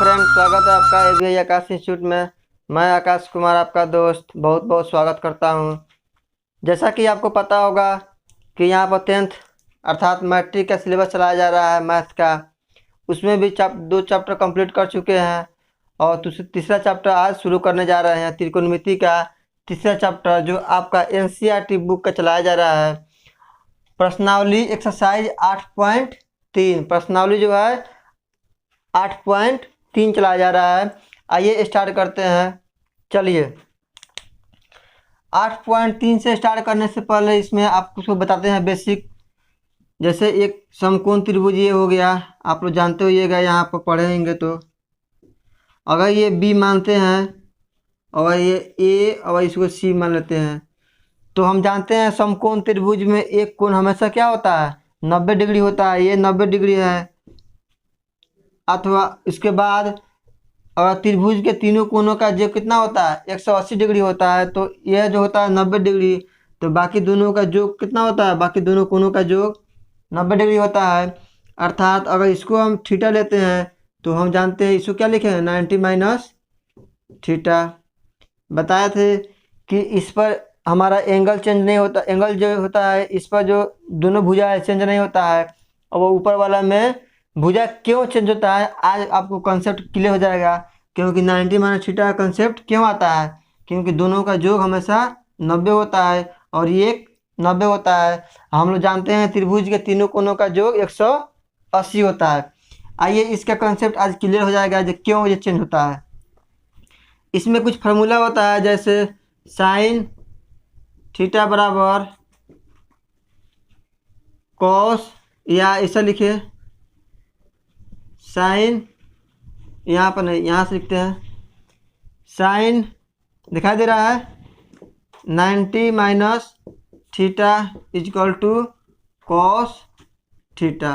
Friend, स्वागत है आपका एबीआई आकाश इंस्टीट्यूट में। मैं आकाश कुमार आपका दोस्त बहुत बहुत स्वागत करता हूं। जैसा कि आपको पता होगा कि यहाँ पर 10th अर्थात मैट्रिक का सिलेबस चलाया जा रहा है मैथ का। उसमें भी दो चैप्टर कंप्लीट कर चुके हैं और तीसरा चैप्टर आज शुरू करने जा रहे हैं। त्रिकोणमिति का तीसरा चैप्टर जो आपका एनसीईआरटी बुक का चलाया जा रहा है। प्रश्नावली एक्सरसाइज 8.3 प्रश्नावली जो है 8.3 चलाया जा रहा है। आइए स्टार्ट करते हैं। चलिए 8.3 से स्टार्ट करने से पहले इसमें आपको बताते हैं बेसिक। जैसे एक समकोण त्रिभुज ये हो गया, आप लोग जानते होइएगा, यहाँ पर पढ़ेंगे तो अगर ये बी मानते हैं और ये ए और इसको सी मान लेते हैं तो हम जानते हैं समकोण त्रिभुज में एक कोण हमेशा क्या होता है, 90 डिग्री होता है। ये 90 डिग्री है। अथवा इसके बाद अगर त्रिभुज के तीनों कोनों का जो कितना होता है 180 डिग्री होता है, तो यह जो होता है 90 डिग्री, तो बाकी दोनों का योग कितना होता है, बाकी दोनों कोनों का योग 90 डिग्री होता है। अर्थात अगर इसको हम थीटा लेते हैं तो हम जानते हैं इसको क्या लिखे हैं, 90 माइनस थीटा। बताए थे कि इस पर हमारा एंगल चेंज नहीं होता, एंगल जो होता है इस पर जो दोनों भुजा है चेंज नहीं होता है, और वो ऊपर वाला में भुजा क्यों चेंज होता है आज आपको कंसेप्ट क्लियर हो जाएगा। क्योंकि 90 माइनस थीटा का कंसेप्ट क्यों आता है, क्योंकि दोनों का योग हमेशा 90 होता है और ये 90 होता है। हम लोग जानते हैं त्रिभुज के तीनों कोनों का योग 180 होता है। आइए इसका कंसेप्ट आज क्लियर हो जाएगा जो क्यों ये चेंज होता है। इसमें कुछ फार्मूला होता है, जैसे साइन थीटा बराबर कॉस, या ऐसा लिखे साइन, यहाँ पर नहीं, यहाँ से लिखते हैं साइन, दिखाई दे रहा है 90 minus theta equal to cos theta.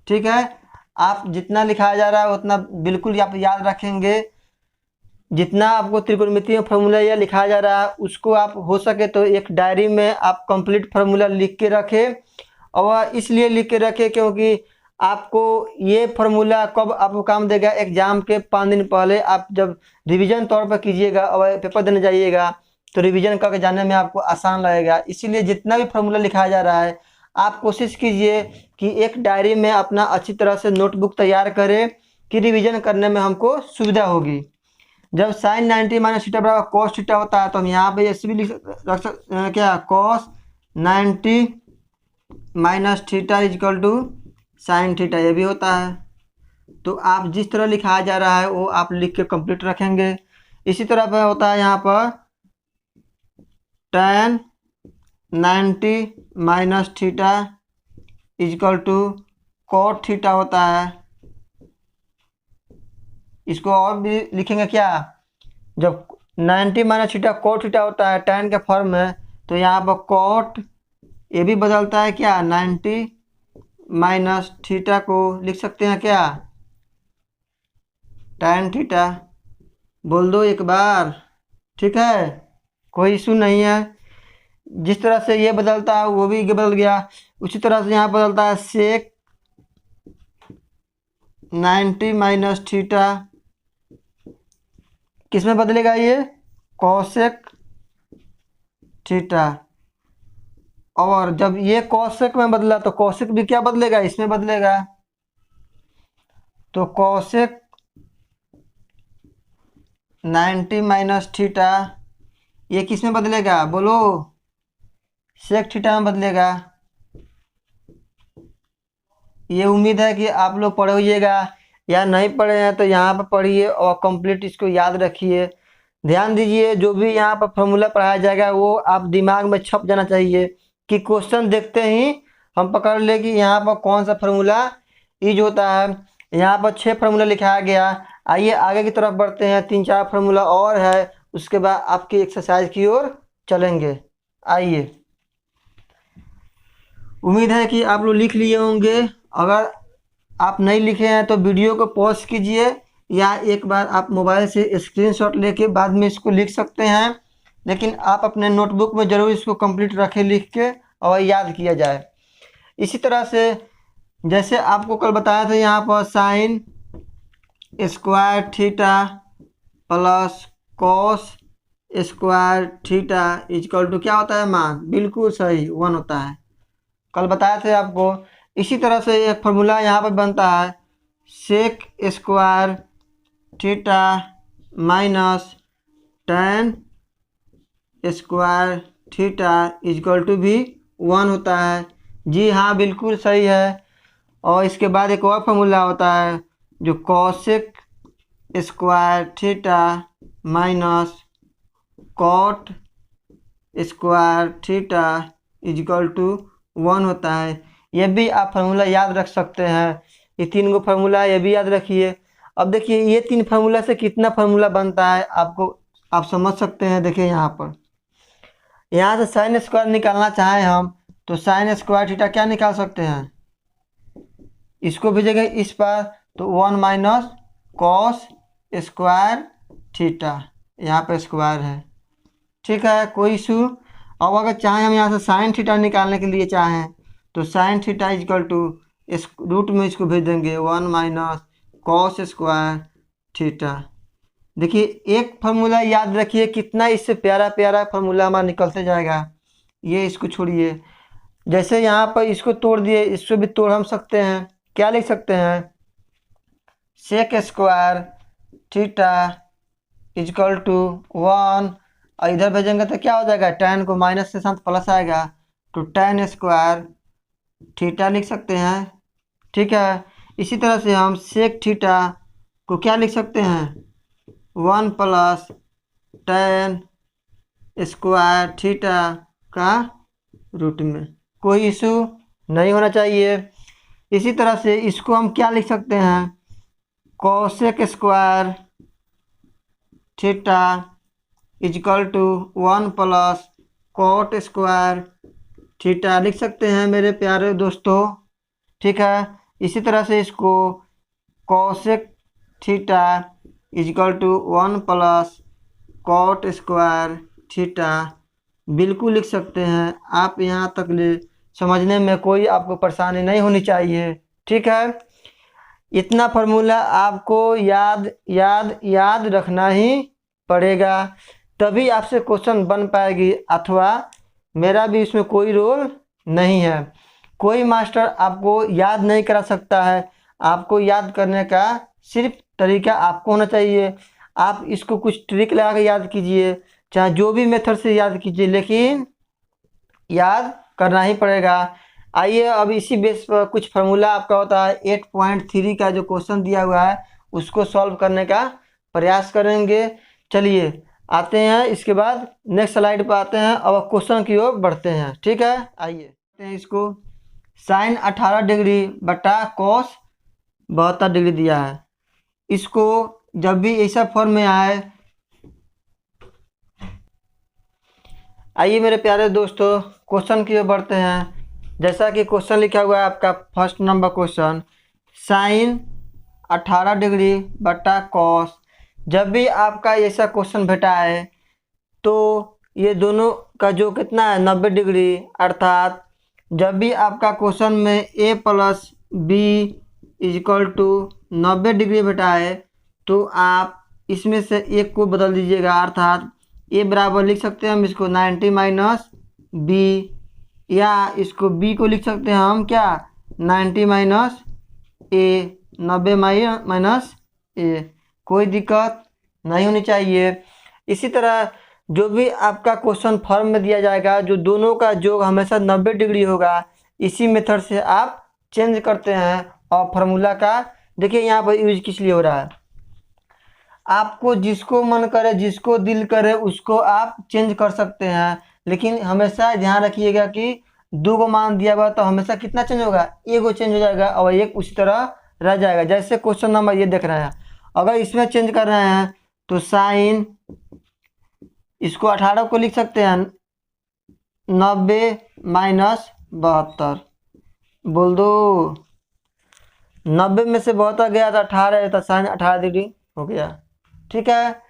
ठीक है, आप जितना लिखाया जा रहा है उतना बिल्कुल आप याद रखेंगे। जितना आपको त्रिकोणमिति में फार्मूला यह लिखाया जा रहा है उसको आप हो सके तो एक डायरी में आप कंप्लीट फार्मूला लिख के रखें। और इसलिए लिख के रखें क्योंकि आपको ये फार्मूला कब आपको काम देगा, एग्जाम के 5 दिन पहले आप जब रिवीजन तौर पर कीजिएगा और पेपर देने जाइएगा तो रिवीजन करके जाने में आपको आसान लगेगा। इसीलिए जितना भी फार्मूला लिखाया जा रहा है आप कोशिश कीजिए कि एक डायरी में अपना अच्छी तरह से नोटबुक तैयार करें कि रिवीजन करने में हमको सुविधा होगी। जब साइन 90 माइनस थीटा बराबर कॉस थीटा होता है तो हम यहाँ पे ऐसे भी रख सकते हैं क्या, cos 90 minus theta equal to sine theta, ये भी होता है। तो आप जिस तरह लिखाया जा रहा है वो आप लिख के कंप्लीट रखेंगे। इसी तरह पर होता है यहाँ पर tan 90 minus theta equal to cot theta होता है। इसको और भी लिखेंगे क्या, जब 90 माइनस थीटा कॉट थीटा होता है tan के फॉर्म में, तो यहाँ पर कॉट ये भी बदलता है क्या, 90 माइनस थीटा को लिख सकते हैं क्या, tan थीटा। बोल दो एक बार, ठीक है, कोई इशू नहीं है। जिस तरह से ये बदलता है वो भी बदल गया। उसी तरह से यहाँ बदलता है सेक 90 माइनस थीटा, किस में बदलेगा ये, कॉसेक थीटा। और जब ये कॉसेक में बदला तो कॉसेक भी क्या बदलेगा, इसमें बदलेगा। तो कॉसेक 90 माइनस थीटा ये किस में बदलेगा, बोलो, सेक थीटा में बदलेगा। ये उम्मीद है कि आप लोग पढ़िएगा, या नहीं पढ़े हैं तो यहाँ पर पढ़िए और कंप्लीट इसको याद रखिए। ध्यान दीजिए जो भी यहाँ पर फार्मूला पढ़ाया जाएगा वो आप दिमाग में छप जाना चाहिए कि क्वेश्चन देखते ही हम पकड़ ले कि यहाँ पर कौन सा फार्मूला यूज होता है। यहाँ पर 6 फार्मूला लिखाया गया। आइए आगे की तरफ बढ़ते हैं, 3-4 फार्मूला और है, उसके बाद आपकी एक्सरसाइज की ओर चलेंगे। आइए, उम्मीद है कि आप लोग लिख लिए होंगे। अगर आप नहीं लिखे हैं तो वीडियो को पॉज कीजिए या एक बार आप मोबाइल से स्क्रीनशॉट लेके बाद में इसको लिख सकते हैं, लेकिन आप अपने नोटबुक में ज़रूर इसको कंप्लीट रखें लिख के और याद किया जाए। इसी तरह से जैसे आपको कल बताया था यहाँ पर sine square theta plus cos square theta equal to क्या होता है मान, बिल्कुल सही 1 होता है। कल बताए थे आपको। इसी तरह से एक फार्मूला यहाँ पर बनता है sec square theta minus tan square theta equal to भी 1 होता है। जी हाँ, बिल्कुल सही है। और इसके बाद एक और फार्मूला होता है जो cosec square theta minus cot square theta equal to 1 होता है। ये भी आप फार्मूला याद रख सकते हैं। ये 3 गो फार्मूला ये भी याद रखिए। अब देखिए ये 3 फार्मूला से कितना फार्मूला बनता है आपको आप समझ सकते हैं। देखिए यहाँ से साइन स्क्वायर निकालना चाहें हम तो साइन स्क्वायर थीटा क्या निकाल सकते हैं, इसको भेजेंगे इस पर तो 1 माइनस कॉस स्क्वायर थीटा, यहाँ पे स्क्वायर है, ठीक है, कोई इशू। अब अगर चाहें हम यहाँ से साइन थीटा निकालने के लिए चाहें तो साइन थीटा इक्वल टू इस रूट में इसको भेज देंगे 1 माइनस कॉस स्क्वायर थीटा। देखिए एक फार्मूला याद रखिए, कितना इससे प्यारा प्यारा फार्मूला हमारा निकलते जाएगा। ये इसको छोड़िए, जैसे यहाँ पर इसको तोड़ दिए, इसको भी तोड़ हम सकते हैं। क्या लिख सकते हैं, sec square theta equal to 1 और इधर भेजेंगे तो क्या हो जाएगा, टेन को माइनस के साथ प्लस आएगा तो टेन स्क्वायर थीटा लिख सकते हैं, ठीक है। इसी तरह से हम सेक थीटा को क्या लिख सकते हैं, 1 प्लस टेन स्क्वायर थीटा का रूट में, कोई इशू नहीं होना चाहिए। इसी तरह से इसको हम क्या लिख सकते हैं, cosec square theta equal to 1 plus cot square theta लिख सकते हैं मेरे प्यारे दोस्तों, ठीक है। इसी तरह से इसको cosec theta equal to 1 plus cot square theta बिल्कुल लिख सकते हैं। आप यहाँ तक ले समझने में कोई आपको परेशानी नहीं होनी चाहिए, ठीक है। इतना फार्मूला आपको याद रखना ही पड़ेगा, तभी आपसे क्वेश्चन बन पाएगी, अथवा मेरा भी इसमें कोई रोल नहीं है। कोई मास्टर आपको याद नहीं करा सकता है। आपको याद करने का सिर्फ तरीका आपको होना चाहिए। आप इसको कुछ ट्रिक लगा के याद कीजिए, चाहे जो भी मेथड से याद कीजिए, लेकिन याद करना ही पड़ेगा। आइए अब इसी बेस पर कुछ फार्मूला आपका होता है 8.3 का जो क्वेश्चन दिया हुआ है उसको सॉल्व करने का प्रयास करेंगे। चलिए आते हैं, इसके बाद नेक्स्ट स्लाइड पर आते हैं, अब क्वेश्चन की ओर बढ़ते हैं, ठीक है। आइए इसको साइन 18 डिग्री बटा कॉस 72 डिग्री दिया है। इसको जब भी ऐसा फॉर्म में आए, आइए मेरे प्यारे दोस्तों क्वेश्चन की ओर बढ़ते हैं। जैसा कि क्वेश्चन लिखा हुआ है आपका first number question, sine 18 degree बटा कॉस। जब भी आपका ऐसा क्वेश्चन भेटा है तो ये दोनों का जो कितना है 90 डिग्री, अर्थात जब भी आपका क्वेश्चन में a plus B equal to 90 degree भेटा है तो आप इसमें से एक को बदल दीजिएगा, अर्थात a बराबर लिख सकते हैं हम इसको 90 माइनस बी, या इसको b को लिख सकते हैं हम क्या 90 माइनस ए, 90 माइनस ए, कोई दिक्कत नहीं होनी चाहिए। इसी तरह जो भी आपका क्वेश्चन फॉर्म में दिया जाएगा, जो दोनों का योग हमेशा 90 डिग्री होगा, इसी मेथड से आप चेंज करते हैं। और फार्मूला का देखिए यहाँ पर यूज किस लिए हो रहा है, आपको जिसको मन करे, जिसको दिल करे उसको आप चेंज कर सकते हैं, लेकिन हमेशा ध्यान रखिएगा कि 2 को मान दिया हुआ तो हमेशा कितना चेंज होगा, एक को चेंज हो जाएगा और एक उसी तरह रह जाएगा। जैसे क्वेश्चन नंबर ये देख रहे हैं, अगर इसमें चेंज कर रहे हैं तो साइन, इसको 18 को लिख सकते हैं 90 माइनस 72, बोल दो 90 में से 72 गया तो 18 है, तो साइन 18 डिग्री हो गया, ठीक है।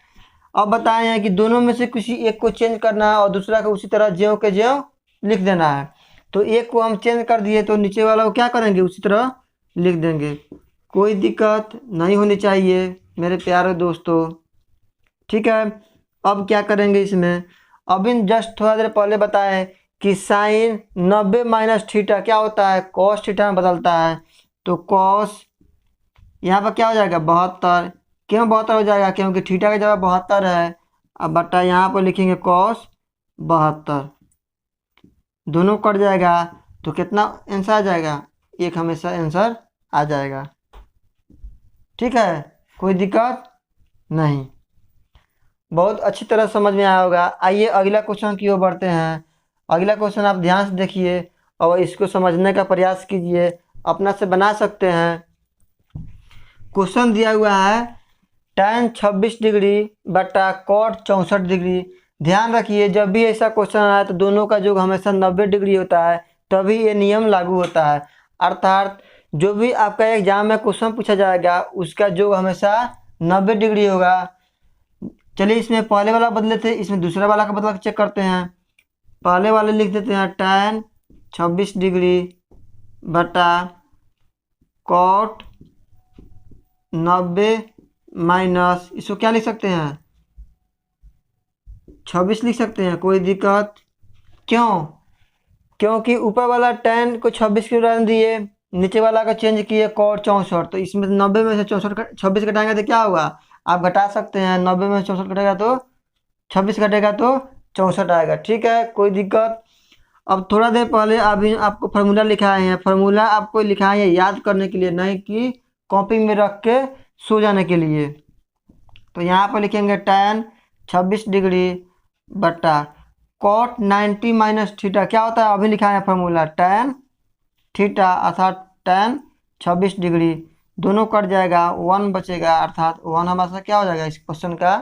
अब बताए हैं कि दोनों में से किसी एक को चेंज करना है और दूसरा को उसी तरह ज्यों के ज्यों लिख देना है। तो एक को हम चेंज कर दिए तो नीचे वाला को क्या करेंगे, उसी तरह लिख देंगे। कोई दिक्कत नहीं होनी चाहिए मेरे प्यारे दोस्तों। ठीक है, अब क्या करेंगे इसमें, अभी जस्ट थोड़ा देर पहले बताएं कि साइन 90 माइनस थीटा क्या होता है, कॉस थीटा में बदलता है। तो कॉस यहाँ पर क्या हो जाएगा 72। क्यों 72 हो जाएगा, क्योंकि थीटा की जगह 72 है। अब बटा यहाँ पर लिखेंगे कॉस 72, दोनों कट जाएगा तो कितना आंसर आ जाएगा, एक हमेशा आंसर आ जाएगा। ठीक है, कोई दिक्कत नहीं, बहुत अच्छी तरह समझ में आया होगा। आइए अगला क्वेश्चन की ओर बढ़ते हैं। अगला क्वेश्चन आप ध्यान से देखिए और इसको समझने का प्रयास कीजिए, अपना से बना सकते हैं। क्वेश्चन दिया हुआ है tan 26 डिग्री बटा cot 64 डिग्री। ध्यान रखिए जब भी ऐसा क्वेश्चन आए तो दोनों का योग हमेशा 90 डिग्री होता है, तभी ये नियम लागू होता है। अर्थात जो भी आपका एग्जाम में क्वेश्चन पूछा जाएगा उसका योग हमेशा 90 डिग्री होगा। चलिए इसमें पहले वाला बदले थे, इसमें दूसरा वाला का बदला चेक करते हैं। पहले वाले लिख देते हैं tan 26 डिग्री बटा cot 90 माइनस, इसको क्या लिख सकते हैं 26 लिख सकते हैं, कोई दिक्कत। क्यों, क्योंकि ऊपर वाला tan को 26 क्यों रहने दिए, नीचे वाला का चेंज किए cot 64। तो इसमें 90 में से 26 घटाएंगे तो क्या होगा, आप घटा सकते हैं, 90 में से 64 घटेगा तो 26 घटेगा तो 64 आएगा। ठीक है, कोई दिक्कत। अब थोड़ा देर पहले अभी आपको फार्मूला लिखाए हैं, फार्मूला आपको लिखाए हैं याद करने के लिए, नहीं कि कॉपी में रख के सो जाने के लिए। तो यहाँ पर लिखेंगे tan 26 डिग्री बटा cot 90 माइनस थीटा क्या होता है, अभी लिखा है फार्मूला tan थीटा अर्थात tan 26 डिग्री, दोनों कट जाएगा 1 बचेगा, अर्थात 1 हमारा क्या हो जाएगा, इस क्वेश्चन का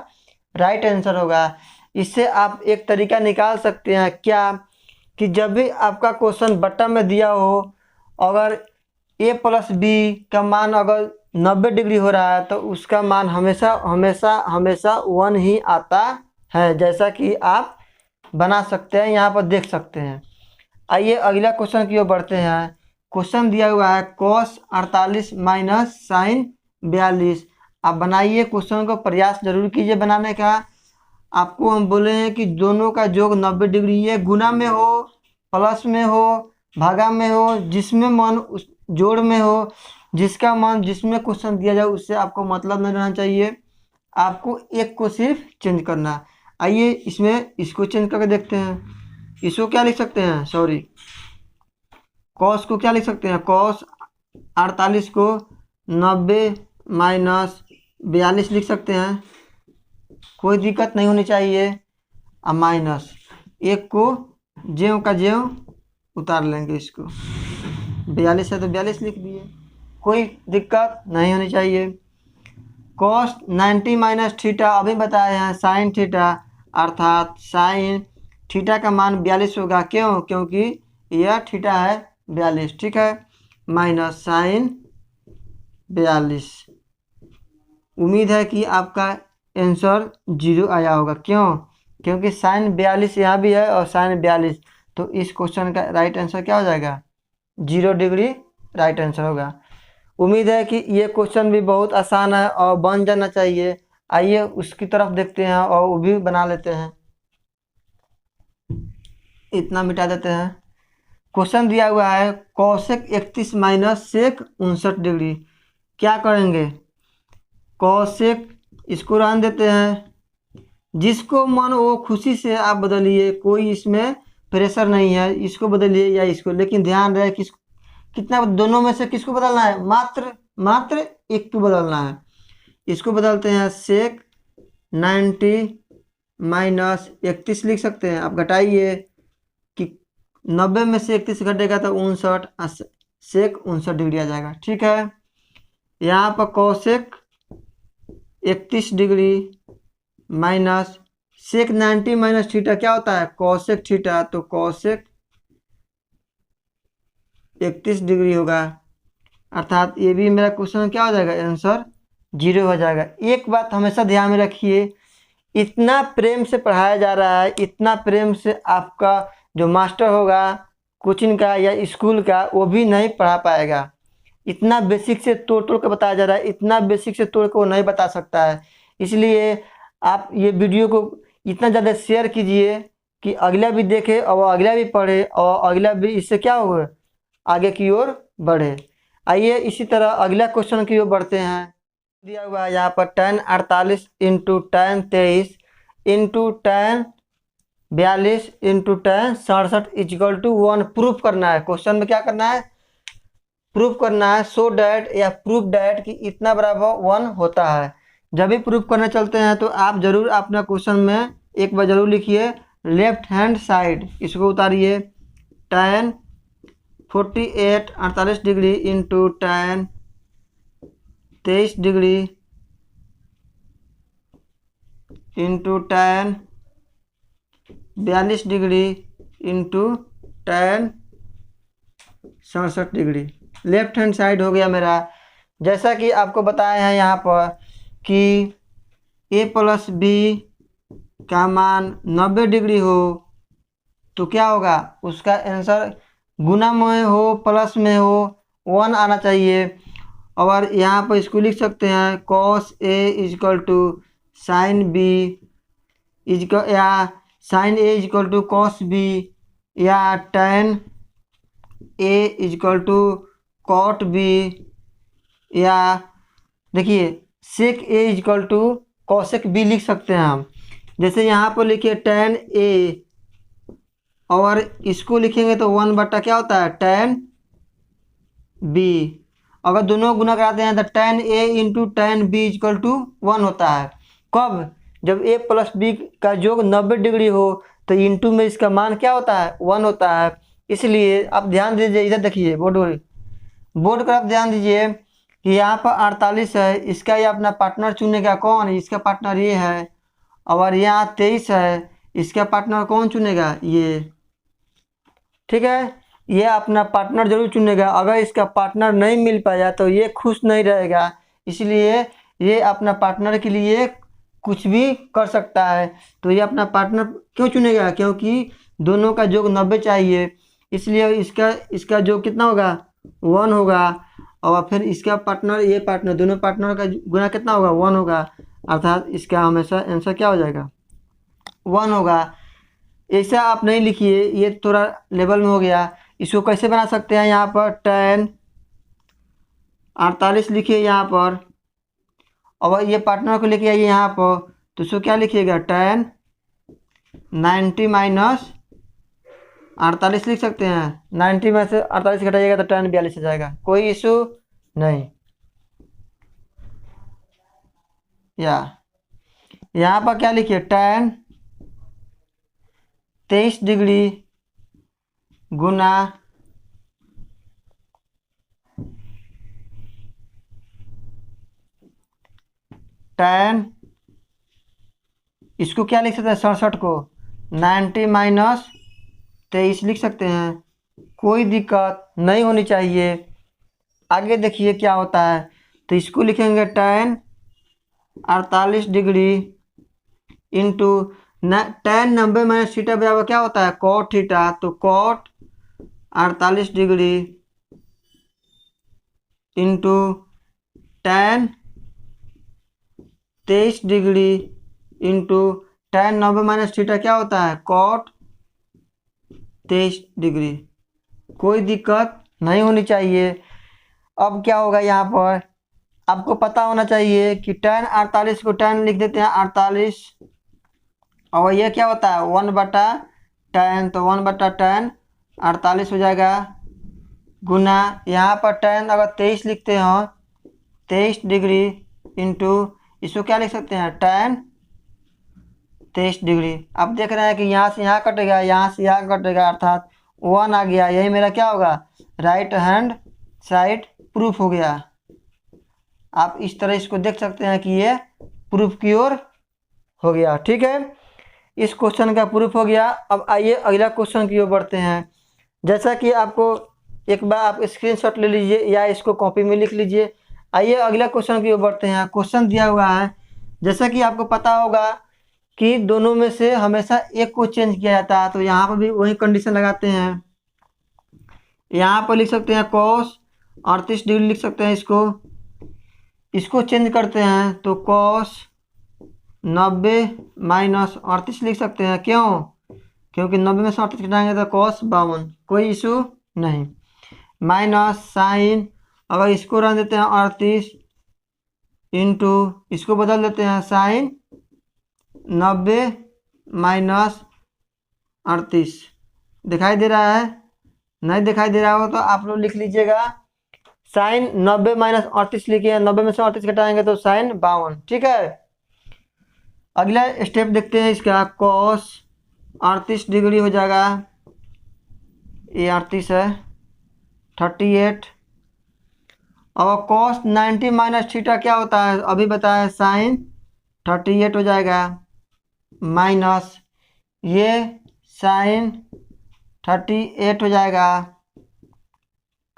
राइट आंसर होगा। इससे आप एक तरीका निकाल सकते हैं क्या, कि जब भी आपका क्वेश्चन बटन में दिया हो, अगर a प्लस बी का मान अगर 90 डिग्री हो रहा है तो उसका मान हमेशा हमेशा हमेशा 1 ही आता है, जैसा कि आप बना सकते हैं, यहाँ पर देख सकते हैं। आइए अगला क्वेश्चन की ओर बढ़ते हैं। क्वेश्चन दिया हुआ है cos 48 माइनस साइन 42। आप बनाइए, क्वेश्चन को प्रयास जरूर कीजिए बनाने का। आपको हम बोले हैं कि दोनों का योग 90 डिग्री, ये गुना में हो, प्लस में हो, भागा में हो, जिसमें मन उस जोड़ में हो, जिसका मान जिसमें क्वेश्चन दिया जाए उससे आपको मतलब नहीं रहना चाहिए, आपको एक को सिर्फ चेंज करना। आइए इसमें इसको चेंज करके देखते हैं। इसको क्या लिख सकते हैं, सॉरी कॉस को क्या लिख सकते हैं, cos 48 को 90 माइनस 42 लिख सकते हैं, कोई दिक्कत नहीं होनी चाहिए। अब माइनस एक को ज्यों का ज्यों उतार लेंगे, इसको 42 है तो 42 लिख दिए, कोई दिक्कत नहीं होनी चाहिए। cos 90 माइनस थीटा अभी बताए हैं साइन थीटा, अर्थात साइन थीटा का मान 42 होगा। क्यों, क्योंकि यह थीटा है 42। ठीक है, माइनस साइन 42। उम्मीद है कि आपका आंसर 0 आया होगा। क्यों, क्योंकि साइन 42 यहाँ भी है और साइन 42, तो इस क्वेश्चन का राइट आंसर क्या हो जाएगा, 0 डिग्री राइट आंसर होगा। उम्मीद है कि ये क्वेश्चन भी बहुत आसान है और बन जाना चाहिए। आइए उसकी तरफ देखते हैं और वो भी बना लेते हैं। इतना मिटा देते हैं। क्वेश्चन दिया हुआ है कौशिक 31 माइनस सेक 59 डिग्री। क्या करेंगे, कौशिक इसको रहने देते हैं, जिसको मन वो खुशी से आप बदलिए, कोई इसमें प्रेशर नहीं है, इसको बदलिए या इसको, लेकिन ध्यान रहे कि कितना दोनों में से किसको बदलना है, मात्र एक को बदलना है। इसको बदलते हैं सेक 90 माइनस 31 लिख सकते हैं। आप घटाइए कि 90 में से 31 घटेगा तो 59, सेक 59 डिग्री आ जाएगा। ठीक है, यहाँ पर cosec 31 degree minus sec 90 minus theta क्या होता है, कौशिक थीटा, तो कौशिक 31 डिग्री होगा, अर्थात ये भी मेरा क्वेश्चन क्या हो जाएगा, आंसर 0 हो जाएगा। एक बात हमेशा ध्यान में रखिए, इतना प्रेम से पढ़ाया जा रहा है, इतना प्रेम से आपका जो मास्टर होगा कोचिंग का या स्कूल का, वो भी नहीं पढ़ा पाएगा। इतना बेसिक से तोड़ तोड़ के बताया जा रहा है, इतना बेसिक से तोड़ के वो नहीं बता सकता है। इसलिए आप ये वीडियो को इतना ज़्यादा शेयर कीजिए कि अगला भी देखे और अगला भी पढ़े और अगला भी इससे क्या होगा, आगे की ओर बढ़े। आइए इसी तरह अगला क्वेश्चन की ओर बढ़ते हैं। दिया हुआ है यहाँ पर tan 48 into tan 23 into tan 42 into tan 67 equal to 1 proof करना है। क्वेश्चन में क्या करना है, प्रूफ करना है। सो डैट या प्रूफ डैट कि इतना बराबर 1 होता है। जब भी प्रूफ करने चलते हैं तो आप जरूर अपना क्वेश्चन में एक बार जरूर लिखिए लेफ्ट हैंड साइड, इसको उतारिए tan 48 degree into tan 23 degree into tan 42 degree into tan 67 degree. Left hand side हो गया मेरा। जैसा कि आपको बताया है यहाँ पर कि a प्लस बी का मान 90 डिग्री हो तो क्या होगा, उसका आंसर गुना में हो प्लस में हो 1 आना चाहिए। और यहाँ पर इसको लिख सकते हैं cos a is equal to sine B is equal या sine a is equal to cos b या tan a is equal to cot b या देखिए sec a is equal to cosec b लिख सकते हैं हम। जैसे यहाँ पर लिखिए tan a और इसको लिखेंगे तो 1 बटा क्या होता है tan b। अगर दोनों गुना कराते हैं तो tan a into tan b equal to 1 होता है। कब, जब a प्लस b का योग 90 डिग्री हो तो इंटू में इसका मान क्या होता है 1 होता है। इसलिए आप ध्यान दीजिए, इधर देखिए बोर्ड पर आप ध्यान दीजिए कि यहाँ पर 48 है, इसका ये अपना पार्टनर चुनेगा कौन, इसका पार्टनर ये है। और यहाँ 23 है, इसका पार्टनर कौन चुनेगा, ये। ठीक है, ये अपना पार्टनर जरूर चुनेगा। अगर इसका पार्टनर नहीं मिल पाया तो ये खुश नहीं रहेगा, इसलिए ये अपना पार्टनर के लिए कुछ भी कर सकता है। तो ये अपना पार्टनर क्यों चुनेगा, क्योंकि दोनों का योग 90 चाहिए, इसलिए इसका योग कितना होगा 1 होगा। और फिर इसका पार्टनर, ये पार्टनर, दोनों पार्टनर का गुना कितना होगा 1 होगा, अर्थात इसका हमेशा आंसर क्या हो जाएगा 1 होगा। ऐसा आप नहीं लिखिए, ये थोड़ा लेवल में हो गया। इसको कैसे बना सकते हैं, यहाँ पर tan 48 लिखिए यहाँ पर, और ये पार्टनर को लेके आइए यहाँ पर, तो इसको क्या लिखिएगा tan 90 माइनस 48 लिख सकते हैं। 90 में से 48 घटाइएगा तो tan 42 आ जाएगा, कोई इशू नहीं। या यहाँ पर क्या लिखिए tan 23 डिग्री गुना tan, इसको क्या लिख सकते हैं 67 को 90 माइनस 23 लिख सकते हैं, कोई दिक्कत नहीं होनी चाहिए। आगे देखिए क्या होता है, तो इसको लिखेंगे tan 48 degree into tan 90 minus theta बराबर क्या होता है cot थीटा, तो cot 48 degree into tan 23 degree into tan 90 minus theta क्या होता है cot 23 डिग्री, कोई दिक्कत नहीं होनी चाहिए। अब क्या होगा, यहाँ पर आपको पता होना चाहिए कि tan 48 को tan लिख देते हैं 48, और ये क्या होता है 1 बटा tan, तो 1 बटा tan 48 हो जाएगा गुना यहाँ पर tan अगर 23 लिखते हो 23 डिग्री इंटू इसको क्या लिख सकते हैं tan 23 डिग्री। आप देख रहे हैं कि यहाँ से यहाँ कटेगा, यहाँ से यहाँ कटेगा, अर्थात 1 आ गया। यही मेरा क्या होगा राइट हैंड साइड प्रूफ हो गया। आप इस तरह इसको देख सकते हैं कि ये प्रूफ की ओर हो गया। ठीक है, इस क्वेश्चन का प्रूफ हो गया। अब आइए अगला क्वेश्चन की ओर बढ़ते हैं। जैसा कि आपको एक बार आप स्क्रीनशॉट ले लीजिए या इसको कॉपी में लिख लीजिए। आइए अगला क्वेश्चन की ओर बढ़ते हैं। क्वेश्चन दिया हुआ है, जैसा कि आपको पता होगा कि दोनों में से हमेशा एक को चेंज किया जाता है, तो यहाँ पर भी वही कंडीशन लगाते हैं। यहाँ पर लिख सकते हैं cos 38 डिग्री लिख सकते हैं इसको चेंज करते हैं तो cos 90 माइनस 38 लिख सकते हैं। क्यों? क्योंकि 90 में से 38 घटाएंगे तो cos 52, कोई इशू नहीं। माइनस साइन, अगर इसको रख देते हैं 38 इंटू इसको बदल देते हैं साइन 90 माइनस 38। दिखाई दे रहा है? नहीं दिखाई दे रहा हो तो आप लोग लिख लीजिएगा साइन 90 माइनस 38 लिखिए, 90 में से 38 घटाएंगे तो साइन 52। ठीक है, अगला स्टेप देखते हैं इसका। cos 38 डिग्री हो जाएगा, ये 38 है 38। और cos 90 माइनस थीटा क्या होता है अभी बताया, साइन 38 हो जाएगा माइनस ये साइन 38 हो जाएगा।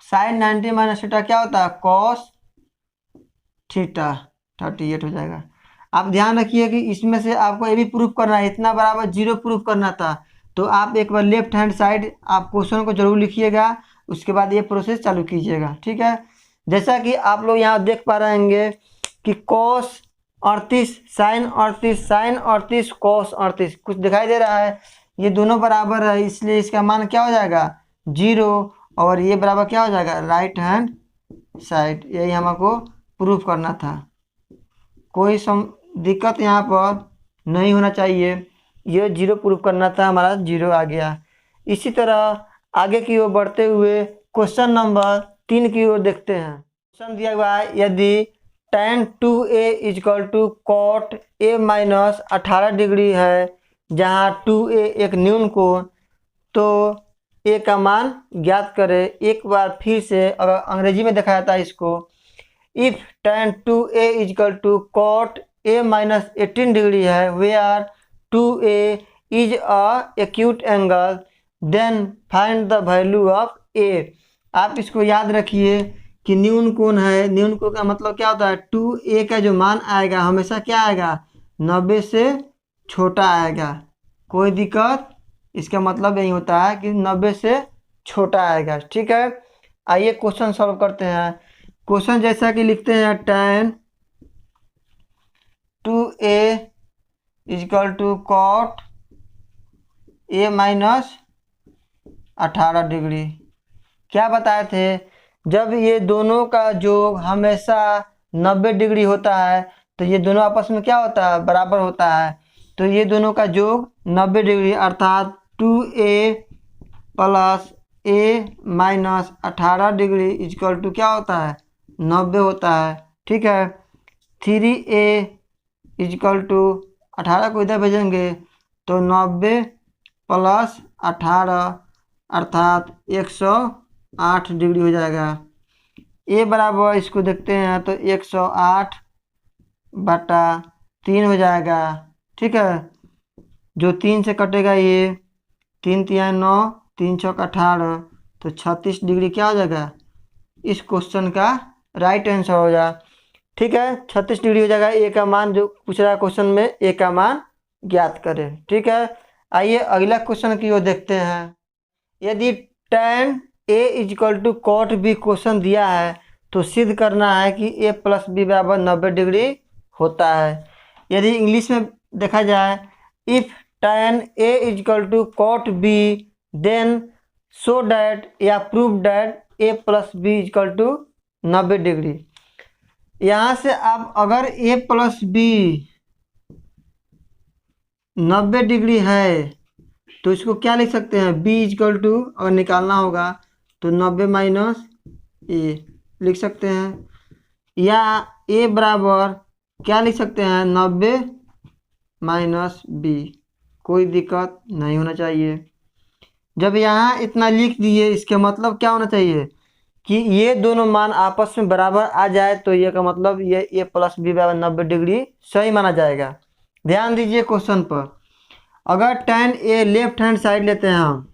साइन 90 माइनस थीटा क्या होता है, cos थीटा 38 हो जाएगा। आप ध्यान रखिए कि इसमें से आपको ये भी प्रूफ करना है, इतना बराबर 0 प्रूफ करना था। तो आप एक बार लेफ्ट हैंड साइड आप क्वेश्चन को जरूर लिखिएगा, उसके बाद ये प्रोसेस चालू कीजिएगा। ठीक है, जैसा कि आप लोग यहाँ देख पा रहे होंगे कि cos 38 साइन 38 साइन 38 cos 38 कुछ दिखाई दे रहा है, ये दोनों बराबर है, इसलिए इसका मान क्या हो जाएगा 0, और ये बराबर क्या हो जाएगा राइट हैंड साइड। यही हमको प्रूफ करना था, कोई दिक्कत यहाँ पर नहीं होना चाहिए। ये 0 प्रूफ करना था, हमारा 0 आ गया। इसी तरह आगे की ओर बढ़ते हुए क्वेश्चन नंबर 3 की ओर देखते हैं। क्वेश्चन दिया हुआ है, यदि tan 2a is equal to cot a minus 18 degree है, जहाँ 2a एक न्यून कोण, तो a का मान ज्ञात करें। एक बार फिर से अगर अंग्रेजी में देखा जाता है इसको, if tan 2a is equal to cot a minus 18 degree है, where 2a is a acute angle, then find the value of a। आप इसको याद रखिए कि न्यून कोण है, न्यून कोण का मतलब क्या होता है, 2a का जो मान आएगा हमेशा क्या आएगा 90 से छोटा आएगा। कोई दिक्कत, इसका मतलब यही होता है कि 90 से छोटा आएगा। ठीक है, आइए क्वेश्चन सॉल्व करते हैं। क्वेश्चन जैसा कि लिखते हैं tan 2a is equal to cot a minus 18 degree. क्या बताए थे, जब ये दोनों का योग हमेशा 90 डिग्री होता है तो ये दोनों आपस में क्या होता है बराबर होता है। तो ये दोनों का योग 90 डिग्री अर्थात 2a plus a minus 18 degree equal to क्या होता है 90 होता है। ठीक है, 3a इजकल टू 18 को इधर भेजेंगे तो 90 प्लस 18 अर्थात 108 डिग्री हो जाएगा। a बराबर इसको देखते हैं तो 108 बटा 3 हो जाएगा। ठीक है, जो 3 से कटेगा ये 3 तिया 9 3 चौक 18, तो 36 डिग्री क्या हो जाएगा इस क्वेश्चन का राइट आंसर हो जाएगा। ठीक है, 36 डिग्री हो जाएगा। ए का मान जो पूछ रहा है क्वेश्चन में, ए का मान ज्ञात करें। ठीक है, आइए अगला क्वेश्चन की ओर देखते हैं। यदि tan a is equal to cot b question दिया है तो सिद्ध करना है कि a प्लस बी बराबर 90 डिग्री होता है। यदि इंग्लिश में देखा जाए, if tan a is equal to cot b then show that या prove that a plus B is equal to 90 degree. यहाँ से आप अगर a प्लस बी 90 डिग्री है तो इसको क्या लिख सकते हैं, b इजकल टू अगर निकालना होगा तो 90 माइनस ए लिख सकते हैं, या a बराबर क्या लिख सकते हैं 90 माइनस बी। कोई दिक्कत नहीं होना चाहिए। जब यहाँ इतना लिख दिए इसके मतलब क्या होना चाहिए कि ये दोनों मान आपस में बराबर आ जाए, तो ये का मतलब ये a प्लस बी बराबर 90 डिग्री सही माना जाएगा। ध्यान दीजिए क्वेश्चन पर, अगर tan a left hand side लेते हैं हम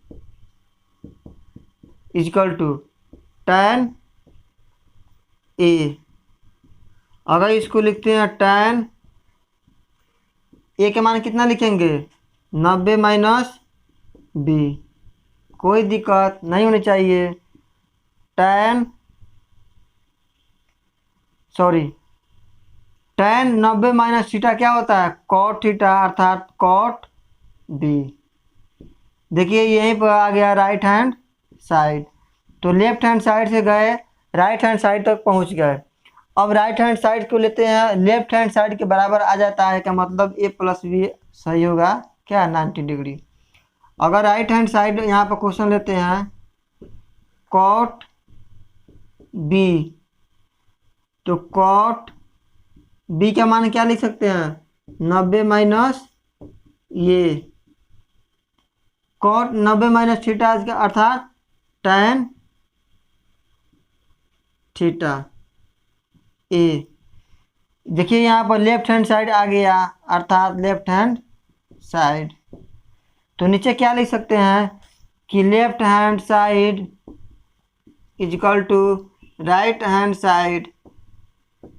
इजकल टू tan a, अगर इसको लिखते हैं tan a के मान कितना लिखेंगे 90 माइनस बी। कोई दिक्कत नहीं होनी चाहिए। tan sorry tan 90 minus theta क्या होता है cot थीटा अर्थात cot b। देखिए यहीं पर आ गया राइट हैंड साइड, तो लेफ्ट हैंड साइड से गए राइट हैंड साइड तक पहुंच गए। अब राइट हैंड साइड को लेते हैं, लेफ्ट हैंड साइड के बराबर आ जाता है, क्या मतलब a प्लस बी सही होगा क्या 90 डिग्री। अगर राइट हैंड साइड यहाँ पर क्वेश्चन लेते हैं cot b, तो cot b का मान क्या लिख सकते हैं 90 माइनस ये cot 90 माइनस थीटा अर्थात tan थीटा ए। देखिए यहाँ पर लेफ्ट हैंड साइड आ गया अर्थात लेफ्ट हैंड साइड, तो नीचे क्या लिख सकते हैं कि left hand side equal to right hand side,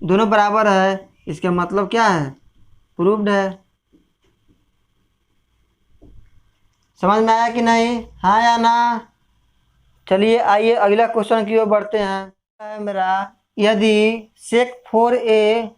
दोनों बराबर है, इसका मतलब क्या है प्रूव्ड है। समझ में आया कि नहीं, हाँ या ना। चलिए आइए अगला क्वेश्चन की ओर बढ़ते हैं। मेरा यदि सेक 4a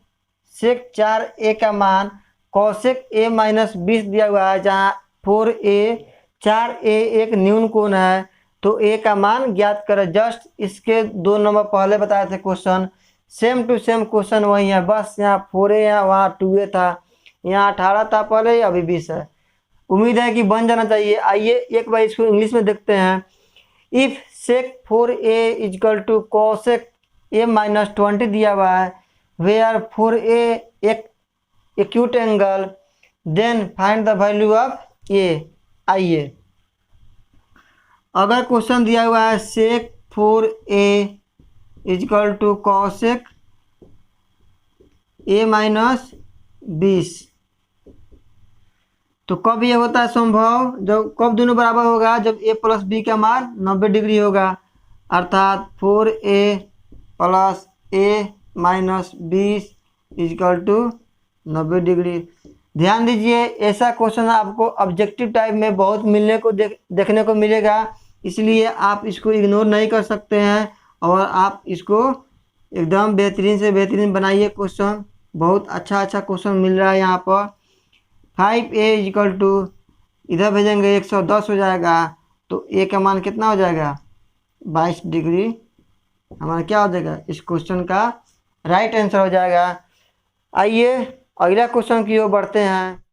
सेक 4a का मान कॉसेक a माइनस 20 दिया हुआ है, जहाँ 4a एक न्यून कोण है, तो a का मान ज्ञात करें। जस्ट इसके 2 नंबर पहले बताए थे question, same to same question वही है, बस यहाँ 4a है वहाँ 2a था, यहाँ 18 था पहले अभी 20 है। उम्मीद है कि बन जाना चाहिए। आइए एक बार इसको इंग्लिश में देखते हैं। If sec 4a equal to cosec a minus 20 दिया हुआ है, वेयर 4a एक acute angle, then find the value of a। आइए अगर क्वेश्चन दिया हुआ है sec 4a equal to cosec a minus 20, तो कब ये होता है संभव, जब कब दोनों बराबर होगा, जब a प्लस बी का मान 90 डिग्री होगा, अर्थात 4a plus a minus 20 equal to 90 degree. ध्यान दीजिए ऐसा क्वेश्चन आपको ऑब्जेक्टिव टाइप में बहुत मिलने को देखने को मिलेगा, इसलिए आप इसको इग्नोर नहीं कर सकते हैं और आप इसको एकदम बेहतरीन से बेहतरीन बनाइए। क्वेश्चन बहुत अच्छा क्वेश्चन मिल रहा है यहाँ पर। 5a इजकल टू इधर भेजेंगे 110 हो जाएगा, तो a का मान कितना हो जाएगा 22 डिग्री, हमारा क्या हो जाएगा इस क्वेश्चन का राइट आंसर हो जाएगा। आइए अगला क्वेश्चन की ओर बढ़ते हैं।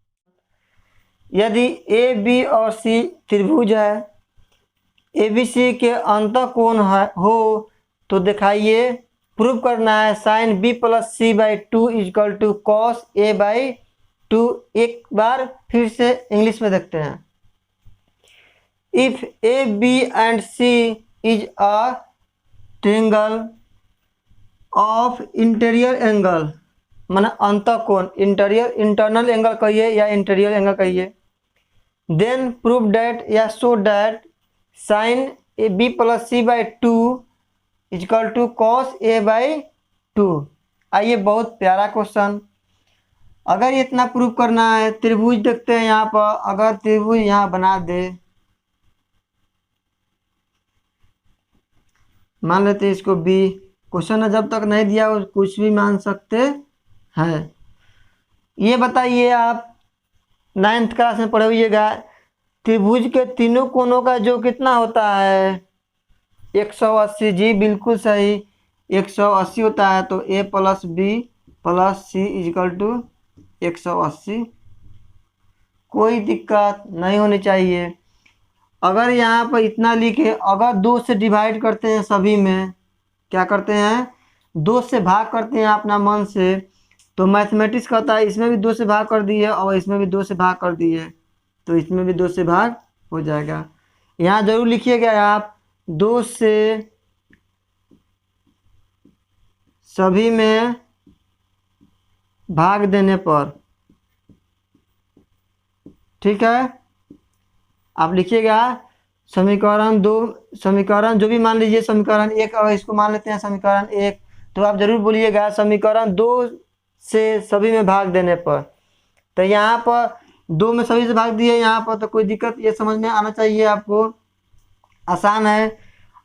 यदि ए बी और सी त्रिभुज है, ए बी सी के अंतःकोण हो तो दिखाइए, प्रूव करना है sine B plus C by 2 equal to cos A by 2। एक बार फिर से इंग्लिश में देखते हैं। If A B and C is a triangle of interior angle, माना अंतःकोण, इंटरनल एंगल कहिए या इंटीरियर एंगल कहिए, देन प्रूव डैट या show that sine A B plus C by 2 equal to cos A by 2। आइए बहुत प्यारा question. अगर इतना प्रूव करना है, त्रिभुज देखते हैं यहाँ पर, अगर त्रिभुज यहाँ बना दे, मान लेते हैं इसको बी, क्वेश्चन जब तक नहीं दिया कुछ भी मान सकते हैं। ये बताइए आप 9th क्लास में पढ़े हुईएगा, त्रिभुज के तीनों कोणों का जो कितना होता है 180। जी बिल्कुल सही 180 होता है, तो a plus B plus C equal to 180, कोई दिक्कत नहीं होनी चाहिए। अगर यहाँ पर इतना लिखे, अगर 2 से डिवाइड करते हैं, सभी में क्या करते हैं 2 से भाग करते हैं अपना मन से, तो मैथमेटिक्स कहता है इसमें भी 2 से भाग कर दिए और इसमें भी 2 से भाग कर दिए, तो इसमें भी 2 से भाग हो जाएगा। यहाँ जरूर लिखिएगा आप 2 से सभी में भाग देने पर, ठीक है। आप लिखिएगा समीकरण 2, समीकरण जो भी मान लीजिए समीकरण 1, और इसको मान लेते हैं समीकरण 1, तो आप जरूर बोलिएगा समीकरण 2 से सभी में भाग देने पर। तो यहाँ पर 2 में सभी से भाग दिए यहाँ पर, तो कोई दिक्कत, ये समझ में आना चाहिए आपको, आसान है।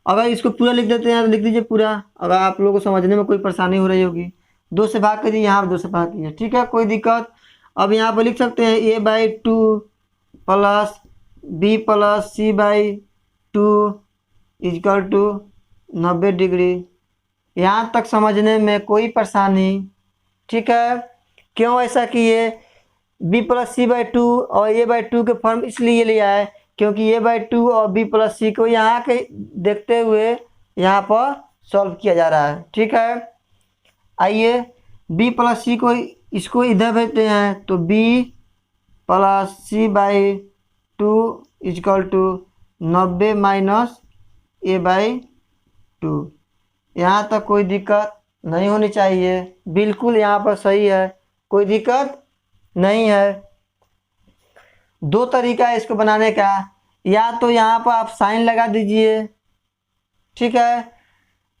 अगर इसको पूरा लिख देते हैं तो लिख दीजिए पूरा, अगर आप लोगों को समझने में कोई परेशानी हो रही होगी 2 से भाग कर दिए, यहाँ पर 2 से भाग किए, ठीक है, कोई दिक्कत। अब यहाँ पर लिख सकते हैं a/2 plus b plus c/2 equal to 90 degree. यहाँ तक समझने में कोई परेशानी? ठीक है, क्यों ऐसा किए? b प्लस c/2 और a/2 के फॉर्म इसलिए लिया है क्योंकि a/2 और b प्लस सी को यहाँ के देखते हुए यहाँ पर सॉल्व किया जा रहा है। ठीक है, आइए b प्लस सी को इसको इधर भेजते हैं, तो b plus c/2 equal to 90 minus a/2। यहाँ तक कोई दिक्कत नहीं होनी चाहिए, बिल्कुल यहाँ पर सही है, कोई दिक्कत नहीं है। 2 तरीका है इसको बनाने का, या तो यहाँ पर आप साइन लगा दीजिए, ठीक है,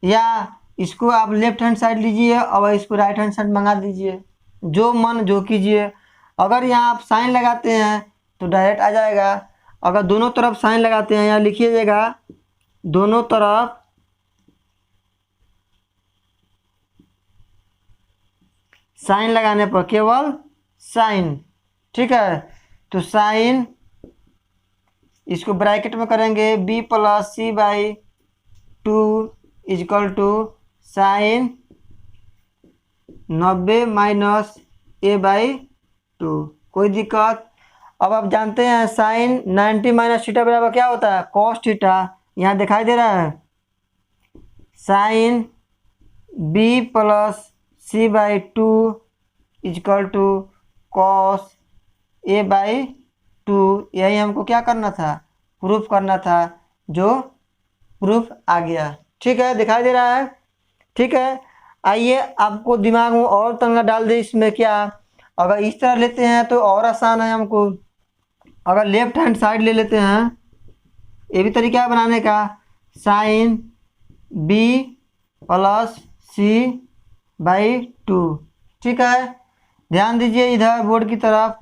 या इसको आप लेफ्ट हैंड साइड लीजिए और इसको राइट हैंड साइड मंगा दीजिए, जो मन जो कीजिए। अगर यहाँ आप साइन लगाते हैं तो डायरेक्ट आ जाएगा, अगर दोनों तरफ साइन लगाते हैं, यहाँ लिखिएगा दोनों तरफ साइन लगाने पर केवल साइन, ठीक है, तो साइन इसको ब्रैकेट में करेंगे b plus c/2 equal to sine 90 minus a/2। कोई दिक्कत? अब आप जानते हैं साइन 90 माइनस थीटा बराबर क्या होता है? Cos theta. यहाँ दिखाई दे रहा है sine b plus c/2 equal to cos a/2। यही हमको क्या करना था? प्रूफ करना था, जो प्रूफ आ गया। ठीक है, दिखाई दे रहा है? ठीक है, आइए आपको दिमाग में और तंगा डाल दे इसमें। क्या अगर इस तरह लेते हैं तो और आसान है हमको। अगर लेफ्ट हैंड साइड ले लेते हैं, ये भी तरीका है बनाने का, साइन b प्लस c/2। ठीक है, ध्यान दीजिए इधर बोर्ड की तरफ,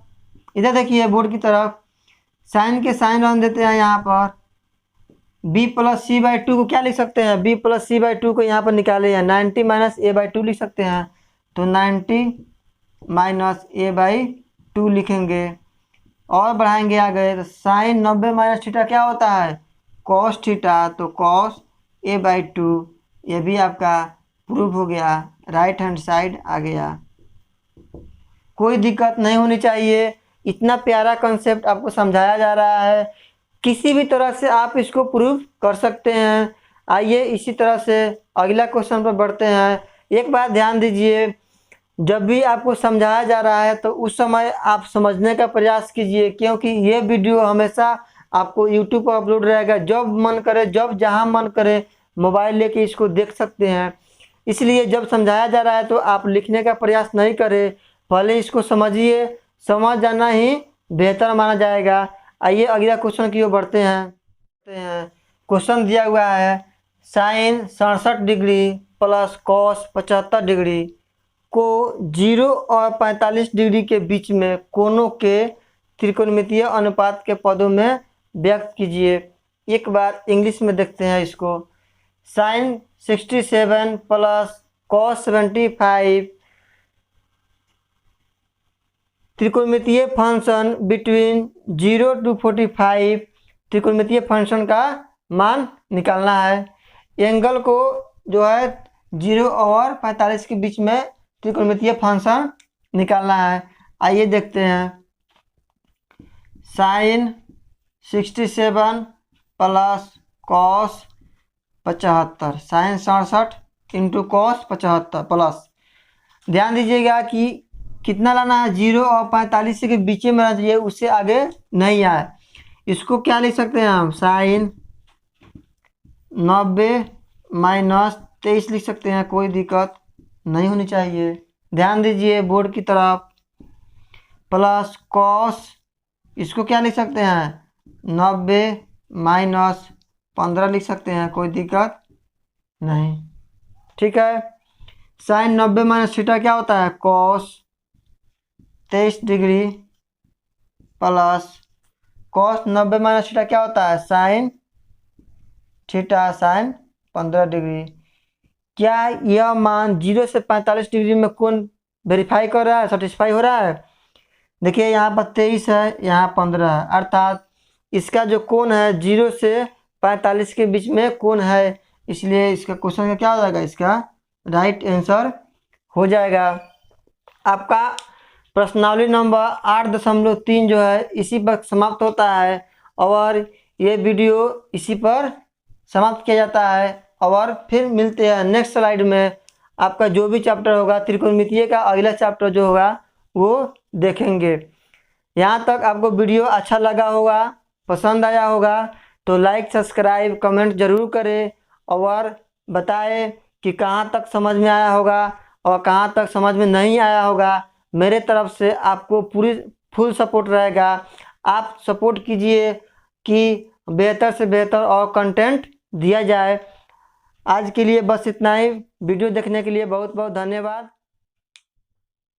इधर देखिए बोर्ड की तरफ, साइन के साइन रन देते हैं। यहाँ पर b प्लस c/2 को क्या लिख सकते हैं? b प्लस c/2 को यहाँ पर निकाले हैं, 90 माइनस a/2 लिख सकते हैं, तो 90 माइनस a/2 लिखेंगे और बढ़ाएंगे आगे, तो साइन 90 माइनस थीटा क्या होता है? कॉस थीटा, तो कॉस a/2। ये भी आपका प्रूफ हो गया, राइट हैंड साइड आ गया। कोई दिक्कत नहीं होनी चाहिए, इतना प्यारा कंसेप्ट आपको समझाया जा रहा है, किसी भी तरह से आप इसको प्रूफ कर सकते हैं। आइए इसी तरह से अगला क्वेश्चन पर बढ़ते हैं। एक बात ध्यान दीजिए, जब भी आपको समझाया जा रहा है तो उस समय आप समझने का प्रयास कीजिए, क्योंकि ये वीडियो हमेशा आपको यूट्यूब पर अपलोड रहेगा, जब मन करे, जब जहाँ मन करे मोबाइल लेके इसको देख सकते हैं। इसलिए जब समझाया जा रहा है तो आप लिखने का प्रयास नहीं करें, पहले इसको समझिए, समझ जाना ही बेहतर माना जाएगा। आइए अगला क्वेश्चन की ओर बढ़ते हैं। क्वेश्चन दिया हुआ है sine 67 degree plus cos 75 degree को 0 और 45 डिग्री के बीच में कोणों के त्रिकोणमितीय अनुपात के पदों में व्यक्त कीजिए। एक बार इंग्लिश में देखते हैं इसको। साइन 67 प्लस कॉस 75 त्रिकोणमितीय फंक्शन बिटवीन 0 to 45 त्रिकोणमितीय फंक्शन का मान निकालना है। एंगल को जो है 0 और 45 के बीच में त्रिकोणमितीय फंक्शन निकालना है। आइए देखते हैं। Sine 67 plus cos 75, sine 67 into cos 75 plus, ध्यान दीजिएगा कि कितना लाना है? 0 और 45 के बीच में रहना चाहिए, उससे आगे नहीं आए। इसको क्या लिख सकते हैं हम? साइन 90 माइनस 23 लिख सकते हैं, कोई दिक्कत नहीं होनी चाहिए। ध्यान दीजिए बोर्ड की तरफ, प्लस कॉस, इसको क्या लिख सकते हैं? 90 माइनस 15 लिख सकते हैं, कोई दिक्कत नहीं। ठीक है, साइन 90 माइनस थीटा क्या होता है? Cos 23 degree plus cos 90 minus theta क्या होता है? Sine theta sine 15 degree. क्या यह मान 0 से 45 डिग्री में कोण वेरीफाई कर रहा है, सेटिस्फाई हो रहा है? देखिए यहाँ पर 23 है, यहाँ 15 है, अर्थात इसका जो कोण है 0 से 45 के बीच में कोण है, इसलिए इसका क्वेश्चन का क्या हो जाएगा, इसका राइट आंसर हो जाएगा। आपका प्रश्नावली नंबर 8.3 जो है इसी पर समाप्त होता है और ये वीडियो इसी पर समाप्त किया जाता है। और फिर मिलते हैं नेक्स्ट स्लाइड में। आपका जो भी चैप्टर होगा त्रिकोणमितीय का अगला चैप्टर जो होगा वो देखेंगे। यहाँ तक आपको वीडियो अच्छा लगा होगा, पसंद आया होगा तो लाइक सब्सक्राइब कमेंट ज़रूर करें और बताएं कि कहाँ तक समझ में आया होगा और कहाँ तक समझ में नहीं आया होगा। मेरे तरफ से आपको पूरी फुल सपोर्ट रहेगा। आप सपोर्ट कीजिए कि बेहतर से बेहतर और कंटेंट दिया जाए। आज के लिए बस इतना ही। वीडियो देखने के लिए बहुत बहुत धन्यवाद।